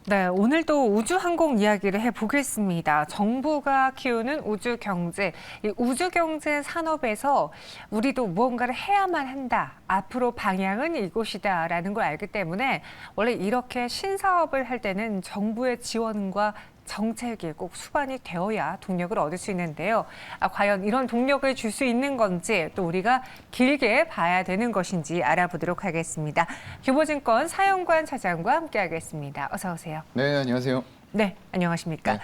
네, 오늘도 우주항공 이야기를 해보겠습니다. 정부가 키우는 우주경제, 이 우주경제 산업에서 우리도 무언가를 해야만 한다. 앞으로 방향은 이곳이다라는 걸 알기 때문에 원래 이렇게 신사업을 할 때는 정부의 지원과 정책이 꼭 수반이 되어야 동력을 얻을 수 있는데요. 과연 이런 동력을 줄 수 있는 건지 또 우리가 길게 봐야 되는 것인지 알아보도록 하겠습니다. 교보증권 사연관 차장과 함께하겠습니다. 어서 오세요. 네, 안녕하세요. 네, 안녕하십니까. 네.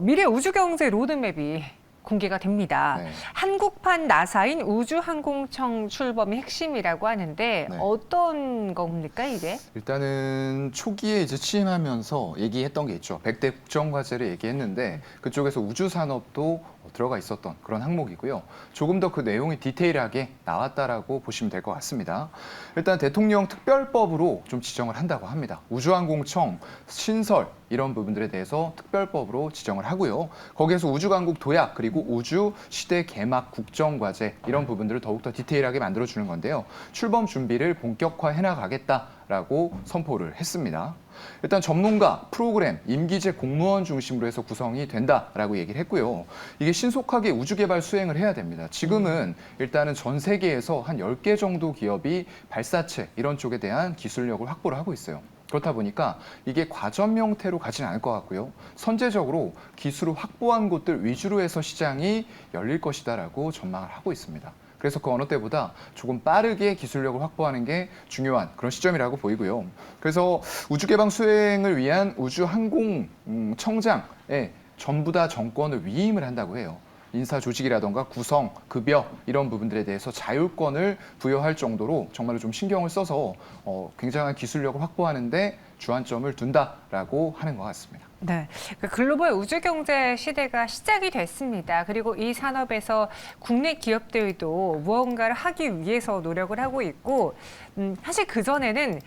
미래 우주경제 로드맵이 공개가 됩니다. 네. 한국판 나사인 우주항공청 출범이 핵심이라고 하는데 네. 어떤 겁니까, 이게? 일단은 초기에 이제 취임하면서 얘기했던 게 있죠. 100대 국정과제를 얘기했는데 그쪽에서 우주산업도 들어가 있었던 그런 항목이고요. 조금 더 그 내용이 디테일하게 나왔다라고 보시면 될 것 같습니다. 일단 대통령 특별법으로 좀 지정을 한다고 합니다. 우주항공청 신설 이런 부분들에 대해서 특별법으로 지정을 하고요. 거기에서 우주강국 도약 그리고 우주 시대 개막 국정과제 이런 부분들을 더욱더 디테일하게 만들어주는 건데요. 출범 준비를 본격화해 나가겠다라고 선포를 했습니다. 일단 전문가, 프로그램, 임기제 공무원 중심으로 해서 구성이 된다라고 얘기를 했고요. 이게 신속하게 우주 개발 수행을 해야 됩니다. 지금은 일단은 전 세계에서 한 10개 정도 기업이 발사체 이런 쪽에 대한 기술력을 확보를 하고 있어요. 그렇다 보니까 이게 과점 형태로 가지는 않을 것 같고요. 선제적으로 기술을 확보한 곳들 위주로 해서 시장이 열릴 것이다라고 전망을 하고 있습니다. 그래서 그 어느 때보다 조금 빠르게 기술력을 확보하는 게 중요한 그런 시점이라고 보이고요. 그래서 우주개방 수행을 위한 우주항공청장에 전부 다 정권을 위임을 한다고 해요. 인사 조직이라던가 구성, 급여 이런 부분들에 대해서 자율권을 부여할 정도로 정말로 좀 신경을 써서 굉장한 기술력을 확보하는데 주안점을 둔다라고 하는 것 같습니다. 네, 글로벌 우주경제 시대가 시작이 됐습니다. 그리고 이 산업에서 국내 기업들도 무언가를 하기 위해서 노력을 하고 있고 사실 그전에는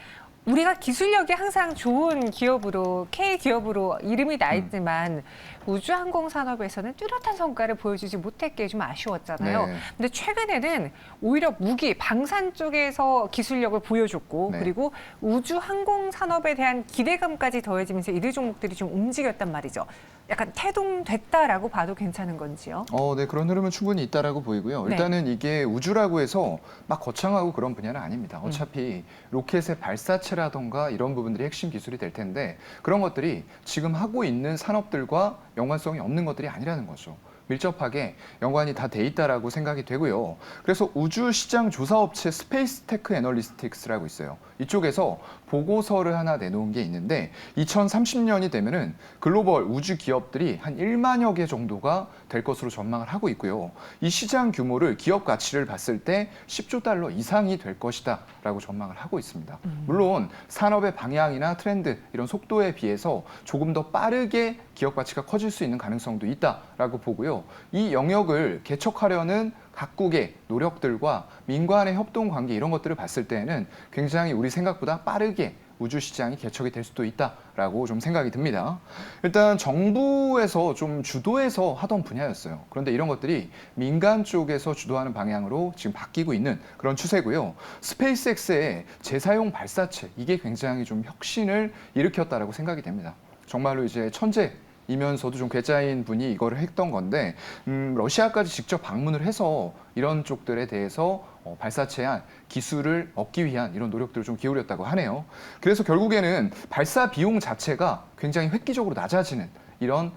우리가 기술력이 항상 좋은 기업으로, K기업으로 이름이 나 있지만 우주항공 산업에서는 뚜렷한 성과를 보여주지 못했기에 좀 아쉬웠잖아요. 네. 근데 최근에는 오히려 무기, 방산 쪽에서 기술력을 보여줬고 네. 그리고 우주항공 산업에 대한 기대감까지 더해지면서 이들 종목들이 좀 움직였단 말이죠. 약간 태동됐다라고 봐도 괜찮은 건지요? 네, 그런 흐름은 충분히 있다라고 보이고요. 네. 일단은 이게 우주라고 해서 막 거창하고 그런 분야는 아닙니다. 어차피 로켓의 발사체라던가 이런 부분들이 핵심 기술이 될 텐데 그런 것들이 지금 하고 있는 산업들과 연관성이 없는 것들이 아니라는 거죠. 밀접하게 연관이 다 돼 있다라고 생각이 되고요. 그래서 우주시장 조사업체 스페이스테크 애널리스틱스라고 있어요. 이쪽에서 보고서를 하나 내놓은 게 있는데 2030년이 되면은 글로벌 우주 기업들이 한 1만여 개 정도가 될 것으로 전망을 하고 있고요. 이 시장 규모를 기업 가치를 봤을 때 10조 달러 이상이 될 것이다라고 전망을 하고 있습니다. 물론 산업의 방향이나 트렌드 이런 속도에 비해서 조금 더 빠르게 기업 가치가 커질 수 있는 가능성도 있다라고 보고요. 이 영역을 개척하려는 각국의 노력들과 민간의 협동 관계 이런 것들을 봤을 때에는 굉장히 우리 생각보다 빠르게 우주 시장이 개척이 될 수도 있다라고 좀 생각이 듭니다. 일단 정부에서 좀 주도해서 하던 분야였어요. 그런데 이런 것들이 민간 쪽에서 주도하는 방향으로 지금 바뀌고 있는 그런 추세고요. 스페이스X의 재사용 발사체 이게 굉장히 좀 혁신을 일으켰다라고 생각이 됩니다. 정말로 이제 천재이면서도 좀 괴짜인 분이 이거를 했던 건데 러시아까지 직접 방문을 해서 이런 쪽들에 대해서 발사체한 기술을 얻기 위한 이런 노력들을 좀 기울였다고 하네요. 그래서 결국에는 발사 비용 자체가 굉장히 획기적으로 낮아지는 이런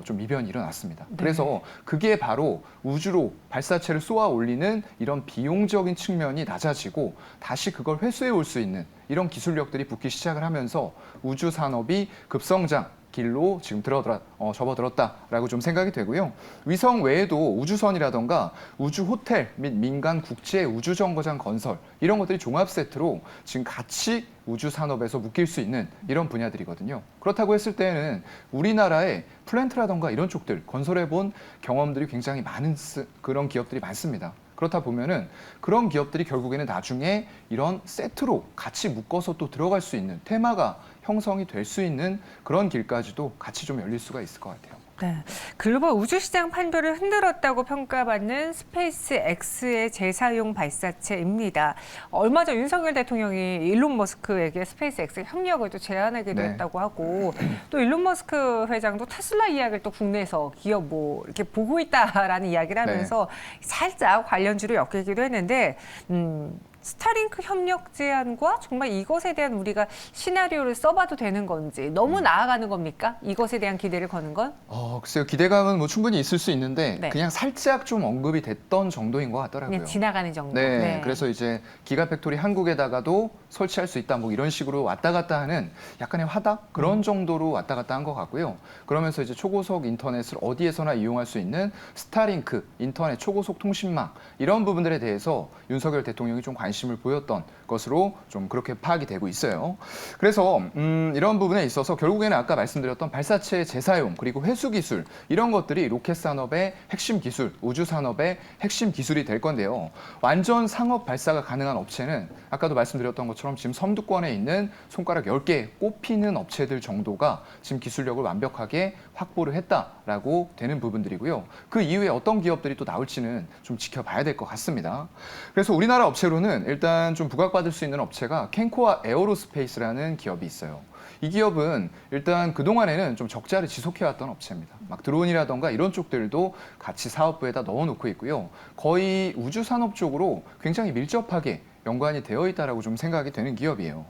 좀 이변이 일어났습니다. 네. 그래서 그게 바로 우주로 발사체를 쏘아 올리는 이런 비용적인 측면이 낮아지고 다시 그걸 회수해 올 수 있는 이런 기술력들이 붙기 시작을 하면서 우주 산업이 급성장 길로 지금 접어들었다라고 좀 생각이 되고요. 위성 외에도 우주선이라던가 우주 호텔 및 민간 국제 우주 정거장 건설 이런 것들이 종합 세트로 지금 같이 우주 산업에서 묶일 수 있는 이런 분야들이거든요. 그렇다고 했을 때는 우리나라의 플랜트라던가 이런 쪽들 건설해 본 경험들이 굉장히 많은 그런 기업들이 많습니다. 그렇다 보면은 그런 기업들이 결국에는 나중에 이런 세트로 같이 묶어서 또 들어갈 수 있는 테마가 형성이 될 수 있는 그런 길까지도 같이 좀 열릴 수가 있을 것 같아요. 네, 글로벌 우주시장 판도를 흔들었다고 평가받는 스페이스 X의 재사용 발사체입니다. 얼마 전 윤석열 대통령이 일론 머스크에게 스페이스 X 협력을 또 제안하기도 네. 했다고 하고 또 일론 머스크 회장도 테슬라 이야기를 또 국내에서 기업 뭐 이렇게 보고 있다라는 이야기를 하면서 살짝 관련주로 엮이기도 했는데 스타링크 협력 제안과 정말 이것에 대한 우리가 시나리오를 써봐도 되는 건지 너무 나아가는 겁니까? 이것에 대한 기대를 거는 건? 글쎄요. 기대감은 뭐 충분히 있을 수 있는데 네. 그냥 살짝 좀 언급이 됐던 정도인 것 같더라고요. 그냥 지나가는 정도. 네, 그래서 이제 기가팩토리 한국에다가도 설치할 수 있다, 뭐 이런 식으로 왔다 갔다 하는 약간의 화답 그런 정도로 왔다 갔다 한 것 같고요. 그러면서 이제 초고속 인터넷을 어디에서나 이용할 수 있는 스타링크, 인터넷 초고속 통신망 이런 부분들에 대해서 윤석열 대통령이 좀 관심을 보였던 것으로 좀 그렇게 파악이 되고 있어요. 그래서 이런 부분에 있어서 결국에는 아까 말씀드렸던 발사체 재사용 그리고 회수 기술 이런 것들이 로켓 산업의 핵심 기술, 우주 산업의 핵심 기술이 될 건데요. 완전 상업 발사가 가능한 업체는 아까도 말씀드렸던 것처럼 지금 섬두권에 있는 손가락 10개 꼽히는 업체들 정도가 지금 기술력을 완벽하게 확보를 했다라고 되는 부분들이고요. 그 이후에 어떤 기업들이 또 나올지는 좀 지켜봐야 될 것 같습니다. 그래서 우리나라 업체로는 일단 좀 부각받을 수 있는 업체가 캔코아 에어로스페이스라는 기업이 있어요. 이 기업은 일단 그동안에는 좀 적자를 지속해왔던 업체입니다. 막 드론이라던가 이런 쪽들도 같이 사업부에다 넣어놓고 있고요. 거의 우주 산업 쪽으로 굉장히 밀접하게 연관이 되어 있다라고 좀 생각이 되는 기업이에요.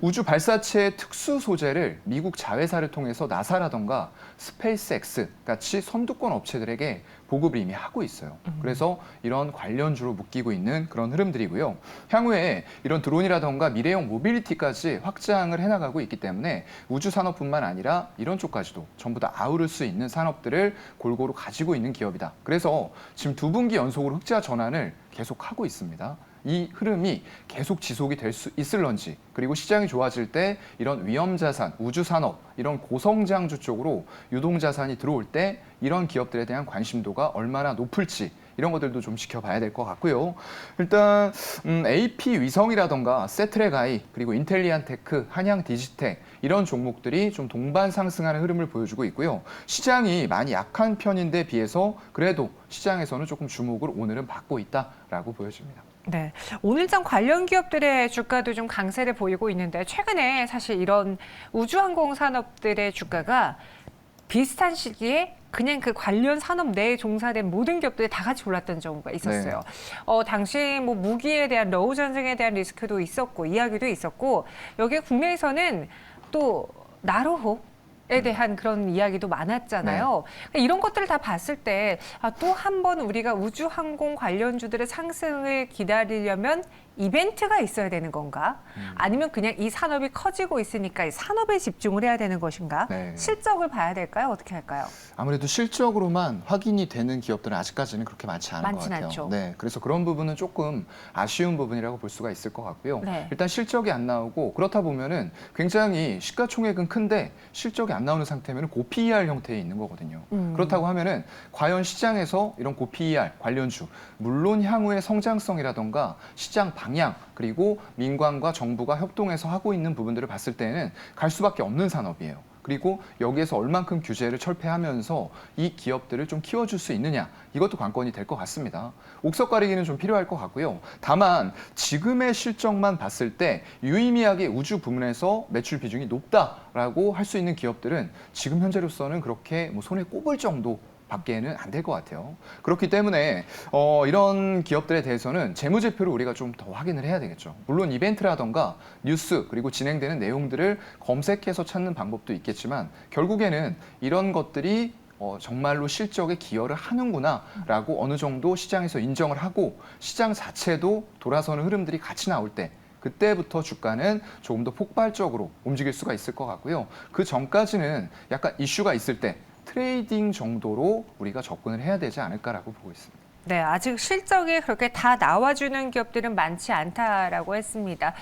우주 발사체의 특수 소재를 미국 자회사를 통해서 나사라던가 스페이스X 같이 선두권 업체들에게 보급을 이미 하고 있어요. 그래서 이런 관련주로 묶이고 있는 그런 흐름들이고요. 향후에 이런 드론이라던가 미래형 모빌리티까지 확장을 해나가고 있기 때문에 우주 산업뿐만 아니라 이런 쪽까지도 전부 다 아우를 수 있는 산업들을 골고루 가지고 있는 기업이다. 그래서 지금 두 분기 연속으로 흑자 전환을 계속하고 있습니다. 이 흐름이 계속 지속이 될 수 있을런지 그리고 시장이 좋아질 때 이런 위험자산, 우주산업 이런 고성장주 쪽으로 유동자산이 들어올 때 이런 기업들에 대한 관심도가 얼마나 높을지 이런 것들도 좀 지켜봐야 될 것 같고요. 일단 AP 위성이라던가 세트랙I 그리고 인텔리안테크, 한양 디지텍 이런 종목들이 좀 동반 상승하는 흐름을 보여주고 있고요. 시장이 많이 약한 편인데 비해서 그래도 시장에서는 조금 주목을 오늘은 받고 있다라고 보여집니다. 네, 오늘장 관련 기업들의 주가도 좀 강세를 보이고 있는데 최근에 사실 이런 우주항공 산업들의 주가가 비슷한 시기에 그냥 그 관련 산업 내에 종사된 모든 기업들이 다 같이 올랐던 경우가 있었어요. 당시 뭐 무기에 대한 러우 전쟁에 대한 리스크도 있었고 이야기도 있었고 여기에 국내에서는 또 나로호에 대한 그런 이야기도 많았잖아요. 그러니까 이런 것들을 다 봤을 때 또 한 번 우리가 우주항공 관련주들의 상승을 기다리려면 이벤트가 있어야 되는 건가? 아니면 그냥 이 산업이 커지고 있으니까 이 산업에 집중을 해야 되는 것인가? 네. 실적을 봐야 될까요? 어떻게 할까요? 아무래도 실적으로만 확인이 되는 기업들은 아직까지는 그렇게 많지 않은 것 많진 같아요. 않죠. 네, 그래서 그런 부분은 조금 아쉬운 부분이라고 볼 수가 있을 것 같고요. 네. 일단 실적이 안 나오고 그렇다 보면은 굉장히 시가총액은 큰데 실적이 안 나오는 상태면 고 PER 형태에 있는 거거든요. 그렇다고 하면은 과연 시장에서 이런 고 PER 관련주 물론 향후의 성장성이라던가 시장 방향 그리고 민관과 정부가 협동해서 하고 있는 부분들을 봤을 때는 갈 수밖에 없는 산업이에요. 그리고 여기에서 얼만큼 규제를 철폐하면서 이 기업들을 좀 키워줄 수 있느냐 이것도 관건이 될 것 같습니다. 옥석 가리기는 좀 필요할 것 같고요. 다만 지금의 실적만 봤을 때 유의미하게 우주 부문에서 매출 비중이 높다라고 할 수 있는 기업들은 지금 현재로서는 그렇게 뭐 손에 꼽을 정도 밖에는 안 될 것 같아요. 그렇기 때문에 이런 기업들에 대해서는 재무제표를 우리가 좀 더 확인을 해야 되겠죠. 물론 이벤트라던가 뉴스 그리고 진행되는 내용들을 검색해서 찾는 방법도 있겠지만 결국에는 이런 것들이 정말로 실적에 기여를 하는구나라고 어느 정도 시장에서 인정을 하고 시장 자체도 돌아서는 흐름들이 같이 나올 때 그때부터 주가는 조금 더 폭발적으로 움직일 수가 있을 것 같고요. 그 전까지는 약간 이슈가 있을 때 트레이딩 정도로 우리가 접근을 해야 되지 않을까라고 보고 있습니다. 네, 아직 실적이 그렇게 다 나와주는 기업들은 많지 않다라고 했습니다.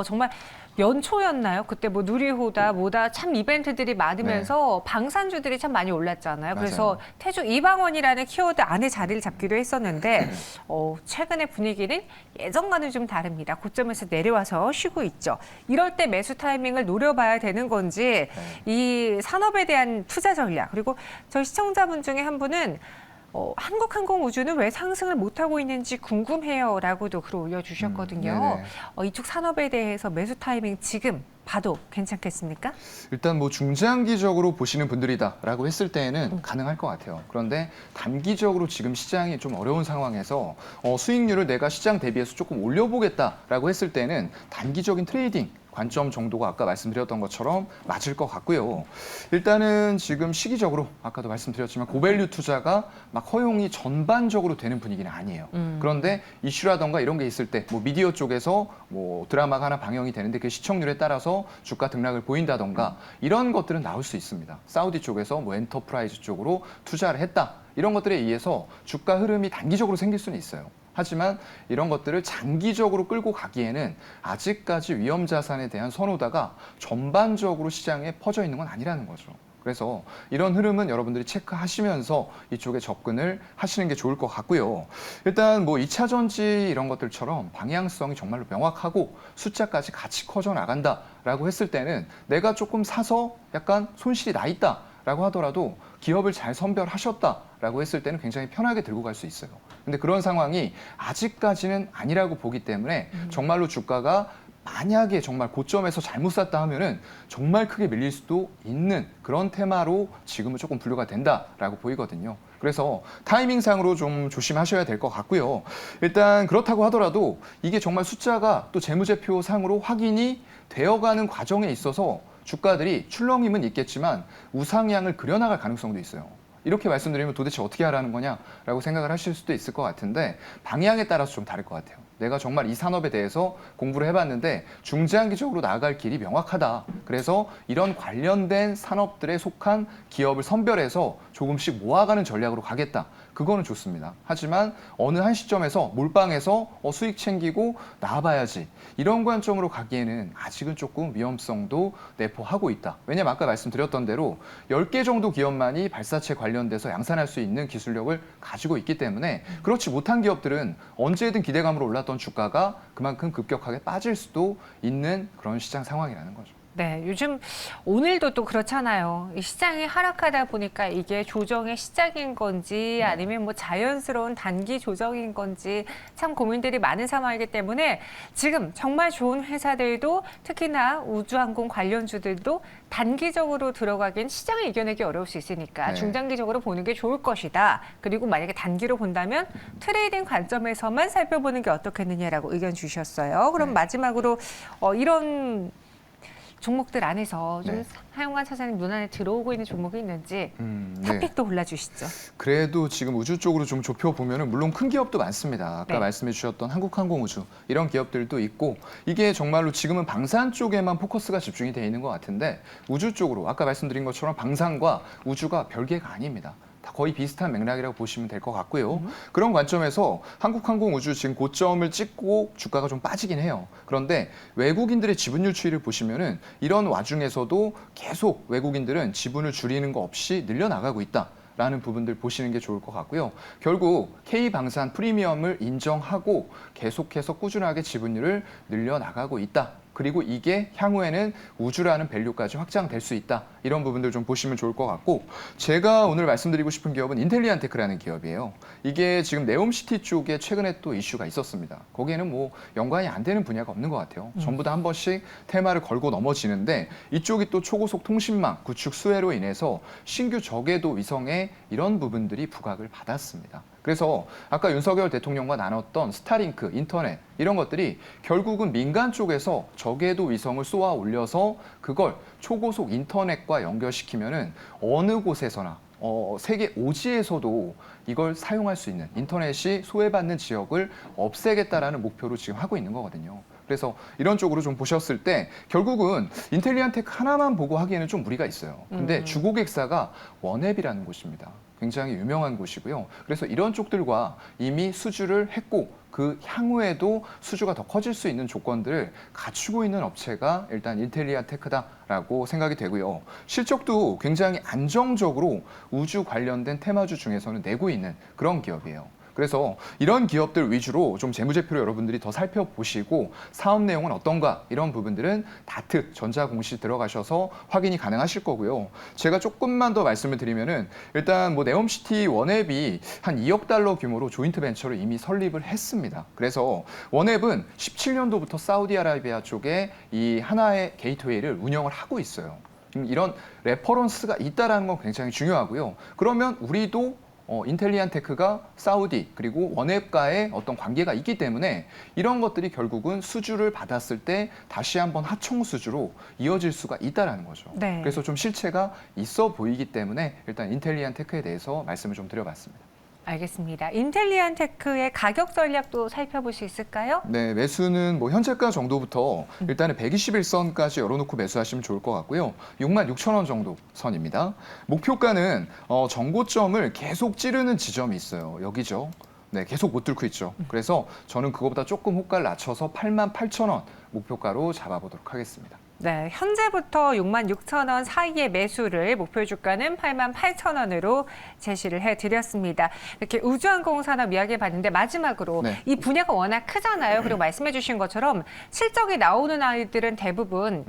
정말 연초였나요? 그때 뭐 누리호다 뭐다 참 이벤트들이 많으면서 방산주들이 참 많이 올랐잖아요. 그래서 맞아요. 태주 이방원이라는 키워드 안에 자리를 잡기도 했었는데 최근의 분위기는 예전과는 좀 다릅니다. 고점에서 내려와서 쉬고 있죠. 이럴 때 매수 타이밍을 노려봐야 되는 건지 이 산업에 대한 투자 전략 그리고 저희 시청자분 중에 한 분은 한국항공우주는 왜 상승을 못하고 있는지 궁금해요라고도 글을 올려주셨거든요. 이쪽 산업에 대해서 매수 타이밍 지금 봐도 괜찮겠습니까? 일단 뭐 중장기적으로 보시는 분들이다라고 했을 때에는 가능할 것 같아요. 그런데 단기적으로 지금 시장이 좀 어려운 상황에서 수익률을 내가 시장 대비해서 조금 올려보겠다라고 했을 때는 단기적인 트레이딩 관점 정도가 아까 말씀드렸던 것처럼 맞을 것 같고요. 일단은 지금 시기적으로 아까도 말씀드렸지만 고밸류 투자가 막 허용이 전반적으로 되는 분위기는 아니에요. 그런데 이슈라던가 이런 게 있을 때 뭐 미디어 쪽에서 뭐 드라마가 하나 방영이 되는데 그 시청률에 따라서 주가 등락을 보인다던가 이런 것들은 나올 수 있습니다. 사우디 쪽에서 뭐 엔터프라이즈 쪽으로 투자를 했다. 이런 것들에 의해서 주가 흐름이 단기적으로 생길 수는 있어요. 하지만 이런 것들을 장기적으로 끌고 가기에는 아직까지 위험 자산에 대한 선호도가 전반적으로 시장에 퍼져 있는 건 아니라는 거죠. 그래서 이런 흐름은 여러분들이 체크하시면서 이쪽에 접근을 하시는 게 좋을 것 같고요. 일단 뭐 2차 전지 이런 것들처럼 방향성이 정말로 명확하고 숫자까지 같이 커져 나간다라고 했을 때는 내가 조금 사서 약간 손실이 나 있다라고 하더라도 기업을 잘 선별하셨다라고 했을 때는 굉장히 편하게 들고 갈 수 있어요. 근데 그런 상황이 아직까지는 아니라고 보기 때문에 정말로 주가가 만약에 정말 고점에서 잘못 샀다 하면은 정말 크게 밀릴 수도 있는 그런 테마로 지금은 조금 분류가 된다라고 보이거든요. 그래서 타이밍상으로 좀 조심하셔야 될 것 같고요. 일단 그렇다고 하더라도 이게 정말 숫자가 또 재무제표 상으로 확인이 되어가는 과정에 있어서 주가들이 출렁임은 있겠지만 우상향을 그려나갈 가능성도 있어요. 이렇게 말씀드리면 도대체 어떻게 하라는 거냐라고 생각을 하실 수도 있을 것 같은데 방향에 따라서 좀 다를 것 같아요. 내가 정말 이 산업에 대해서 공부를 해봤는데 중장기적으로 나아갈 길이 명확하다. 그래서 이런 관련된 산업들에 속한 기업을 선별해서 조금씩 모아가는 전략으로 가겠다. 그거는 좋습니다. 하지만 어느 한 시점에서 몰빵해서 수익 챙기고 나와봐야지. 이런 관점으로 가기에는 아직은 조금 위험성도 내포하고 있다. 왜냐면 아까 말씀드렸던 대로 10개 정도 기업만이 발사체 관련돼서 양산할 수 있는 기술력을 가지고 있기 때문에 그렇지 못한 기업들은 언제든 기대감으로 올랐던 주가가 그만큼 급격하게 빠질 수도 있는 그런 시장 상황이라는 거죠. 네, 요즘 오늘도 또 그렇잖아요. 이 시장이 하락하다 보니까 이게 조정의 시작인 건지 아니면 뭐 자연스러운 단기 조정인 건지 참 고민들이 많은 상황이기 때문에 지금 정말 좋은 회사들도 특히나 우주항공 관련주들도 단기적으로 들어가긴 시장을 이겨내기 어려울 수 있으니까 중장기적으로 보는 게 좋을 것이다. 그리고 만약에 단기로 본다면 트레이딩 관점에서만 살펴보는 게 어떻겠느냐라고 의견 주셨어요. 그럼 마지막으로 이런 종목들 안에서 좀 하용관 차장님 눈 안에 들어오고 있는 종목이 있는지 탑픽도 골라주시죠. 그래도 지금 우주 쪽으로 좀 좁혀보면 물론 큰 기업도 많습니다. 아까 말씀해 주셨던 한국항공우주 이런 기업들도 있고 이게 정말로 지금은 방산 쪽에만 포커스가 집중이 되어 있는 것 같은데 우주 쪽으로 아까 말씀드린 것처럼 방산과 우주가 별개가 아닙니다. 거의 비슷한 맥락이라고 보시면 될 것 같고요. 그런 관점에서 한국항공우주 지금 고점을 찍고 주가가 좀 빠지긴 해요. 그런데 외국인들의 지분율 추이를 보시면은 이런 와중에서도 계속 외국인들은 지분을 줄이는 거 없이 늘려나가고 있다. 라는 부분들 보시는 게 좋을 것 같고요. 결국 K방산 프리미엄을 인정하고 계속해서 꾸준하게 지분율을 늘려나가고 있다. 그리고 이게 향후에는 우주라는 밸류까지 확장될 수 있다. 이런 부분들 좀 보시면 좋을 것 같고 제가 오늘 말씀드리고 싶은 기업은 인텔리안테크라는 기업이에요. 이게 지금 네옴시티 쪽에 최근에 또 이슈가 있었습니다. 거기에는 뭐 연관이 안 되는 분야가 없는 것 같아요. 전부 다 한 번씩 테마를 걸고 넘어지는데 이쪽이 또 초고속 통신망 구축 수혜로 인해서 신규 저궤도 위성에 이런 부분들이 부각을 받았습니다. 그래서 아까 윤석열 대통령과 나눴던 스타링크, 인터넷 이런 것들이 결국은 민간 쪽에서 저궤도 위성을 쏘아 올려서 그걸 초고속 인터넷과 연결시키면은 어느 곳에서나 세계 오지에서도 이걸 사용할 수 있는 인터넷이 소외받는 지역을 없애겠다라는 목표로 지금 하고 있는 거거든요. 그래서 이런 쪽으로 좀 보셨을 때 결국은 인텔리안테크 하나만 보고 하기에는 좀 무리가 있어요. 근데 주고객사가 원앱이라는 곳입니다. 굉장히 유명한 곳이고요. 그래서 이런 쪽들과 이미 수주를 했고 그 향후에도 수주가 더 커질 수 있는 조건들을 갖추고 있는 업체가 일단 인텔리안테크다라고 생각이 되고요. 실적도 굉장히 안정적으로 우주 관련된 테마주 중에서는 내고 있는 그런 기업이에요. 그래서 이런 기업들 위주로 좀 재무제표를 여러분들이 더 살펴보시고 사업 내용은 어떤가 이런 부분들은 다트 전자공시 들어가셔서 확인이 가능하실 거고요. 제가 조금만 더 말씀을 드리면은 일단 뭐 네옴시티 원앱이 한 2억 달러 규모로 조인트 벤처를 이미 설립을 했습니다. 그래서 원앱은 17년도부터 사우디아라비아 쪽에 이 하나의 게이트웨이를 운영을 하고 있어요. 이런 레퍼런스가 있다라는 건 굉장히 중요하고요. 그러면 우리도 인텔리안테크가 사우디 그리고 원앱과의 어떤 관계가 있기 때문에 이런 것들이 결국은 수주를 받았을 때 다시 한번 하청 수주로 이어질 수가 있다라는 거죠. 네. 그래서 좀 실체가 있어 보이기 때문에 일단 인텔리안테크에 대해서 말씀을 좀 드려봤습니다. 알겠습니다. 인텔리안테크의 가격 전략도 살펴볼 수 있을까요? 네, 매수는 뭐 현재가 정도부터 일단은 121선까지 열어놓고 매수하시면 좋을 것 같고요. 66,000원 정도 선입니다. 목표가는 전고점을 계속 찌르는 지점이 있어요. 여기죠. 네, 계속 못 뚫고 있죠. 그래서 저는 그거보다 조금 호가를 낮춰서 88,000원 목표가로 잡아보도록 하겠습니다. 네, 현재부터 66,000원 사이의 매수를 목표 주가는 88,000원으로 제시를 해드렸습니다. 이렇게 우주항공 산업 이야기해봤는데 마지막으로 네. 이 분야가 워낙 크잖아요. 그리고 말씀해주신 것처럼 실적이 나오는 아이들은 대부분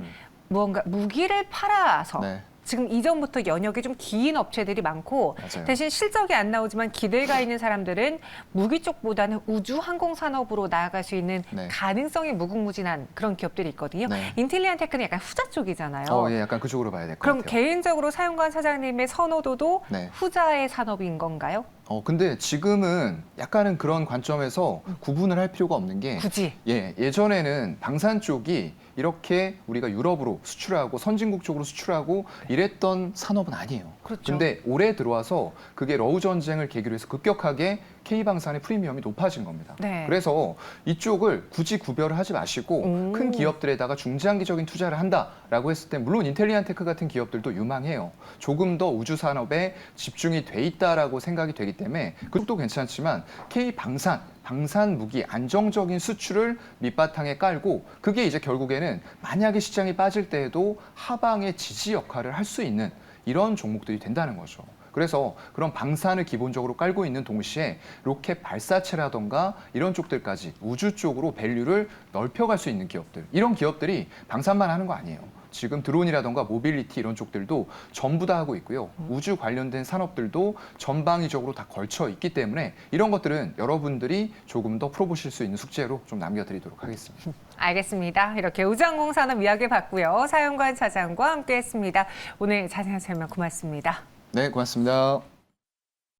무언가 무기를 팔아서 네. 지금 이전부터 연역이 좀 긴 업체들이 많고 맞아요. 대신 실적이 안 나오지만 기대가 있는 사람들은 무기 쪽보다는 우주 항공 산업으로 나아갈 수 있는 네. 가능성이 무궁무진한 그런 기업들이 있거든요. 네. 인텔리안테크는 약간 후자 쪽이잖아요. 예, 약간 그쪽으로 봐야 될 것 그럼 같아요. 개인적으로 사용관 사장님의 선호도도 네. 후자의 산업인 건가요? 근데 지금은 약간은 그런 관점에서 구분을 할 필요가 없는 게 굳이. 예전에는 방산 쪽이 이렇게 우리가 유럽으로 수출하고 선진국 쪽으로 수출하고 이랬던 산업은 아니에요. 그렇죠. 근데 올해 들어와서 그게 러우 전쟁을 계기로 해서 급격하게 K방산의 프리미엄이 높아진 겁니다. 네. 그래서 이쪽을 굳이 구별을 하지 마시고 큰 기업들에다가 중장기적인 투자를 한다라고 했을 때 물론 인텔리안테크 같은 기업들도 유망해요. 조금 더 우주 산업에 집중이 돼 있다라고 생각이 되기 때문에 그것도 괜찮지만 K방산 방산 무기 안정적인 수출을 밑바탕에 깔고 그게 이제 결국에는 만약에 시장이 빠질 때에도 하방의 지지 역할을 할 수 있는 이런 종목들이 된다는 거죠. 그래서 그런 방산을 기본적으로 깔고 있는 동시에 로켓 발사체라던가 이런 쪽들까지 우주 쪽으로 밸류를 넓혀갈 수 있는 기업들 이런 기업들이 방산만 하는 거 아니에요. 지금 드론이라던가 모빌리티 이런 쪽들도 전부 다 하고 있고요. 우주 관련된 산업들도 전방위적으로 다 걸쳐 있기 때문에 이런 것들은 여러분들이 조금 더 풀어보실 수 있는 숙제로 좀 남겨드리도록 하겠습니다. 알겠습니다. 이렇게 우주항공 산업 이야기해봤고요. 사용관 차장과 함께했습니다. 오늘 자세한 설명 고맙습니다. 네, 고맙습니다.